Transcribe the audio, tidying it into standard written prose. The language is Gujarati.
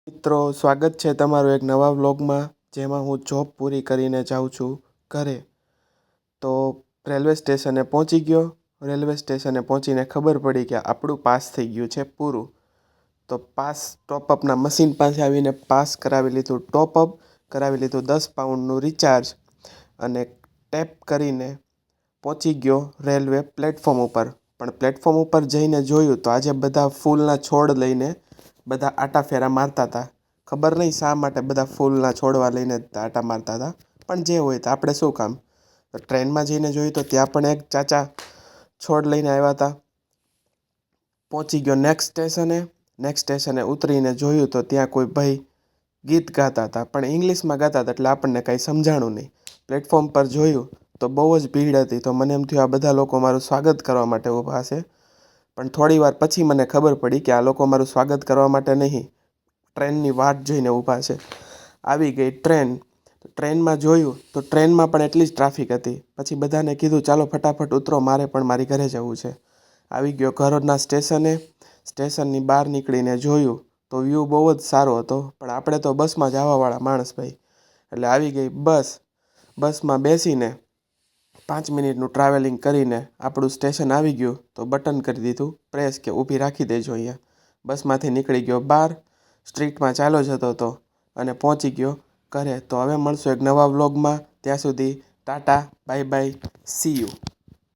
મિત્રો, સ્વાગત છે તમારું એક નવા વ્લોગમાં, જેમાં હું જોબ પૂરી કરીને જાઉં છું ઘરે. તો રેલવે સ્ટેશને પહોંચી ગયો. રેલવે સ્ટેશને પહોંચીને ખબર પડી કે આપણું પાસ થઈ ગયું છે પૂરું. તો પાસ ટોપઅપના મશીન પાસે આવીને પાસ કરાવી લીધું, ટોપઅપ કરાવી લીધું, 10 પાઉન્ડનું રિચાર્જ, અને ટેપ કરીને પહોંચી ગયો રેલવે પ્લેટફોર્મ ઉપર. પણ પ્લેટફોર્મ ઉપર જઈને જોયું તો આજે બધા ફૂલના છોડ લઈને બધા આટાફેરા મારતા હતા. ખબર નહીં શા માટે બધા ફૂલના છોડવા લઈને આટા મારતા હતા, પણ જે હોય તો આપણે શું કામ. તો ટ્રેનમાં જઈને જોયું તો ત્યાં પણ એક ચાચા છોડ લઈને આવ્યા હતા. પહોંચી ગયો નેક્સ્ટ સ્ટેશને ઉતરીને જોયું તો ત્યાં કોઈ ભાઈ ગીત ગાતા હતા, પણ ઇંગ્લિશમાં ગાતા હતા, એટલે આપણને કાંઈ સમજાણું નહીં. પ્લેટફોર્મ પર જોયું તો બહુ જ ભીડ હતી. તો મને એમ થયું આ બધા લોકો મારું સ્વાગત કરવા માટે ઊભા છે. પણ થોડી વાર પછી મને ખબર પડી કે આ લોકો મારું સ્વાગત કરવા માટે નહીં, ટ્રેનની વાટ જોઈને ઊભા છે. આવી ગઈ ટ્રેન. ટ્રેનમાં જોયું તો ટ્રેનમાં પણ એટલી જ ટ્રાફિક હતી. પછી બધાને કીધું ચાલો ફટાફટ ઉતરો, મારે પણ મારી ઘરે જવું છે. આવી ગયો ઘરના સ્ટેશને. સ્ટેશનની બહાર નીકળીને જોયું તો વ્યૂ બહુ જ સારો હતો, પણ આપણે તો બસમાં જ આવવાવાળા માણસ ભાઈ. એટલે આવી ગઈ બસ. બસમાં બેસીને 5 મિનિટનું ટ્રાવેલિંગ કરીને આપણું સ્ટેશન આવી ગયું. તો બટન કરી દીધું પ્રેસ કે ઊભી રાખી દેજો અહીંયા. બસમાંથી નીકળી ગયો બહાર. સ્ટ્રીટમાં ચાલ્યો જતો હતો અને પહોંચી ગયો ઘરે. તો હવે મળશું એક નવા વ્લોગમાં. ત્યાં સુધી Tata, bye bye, C you.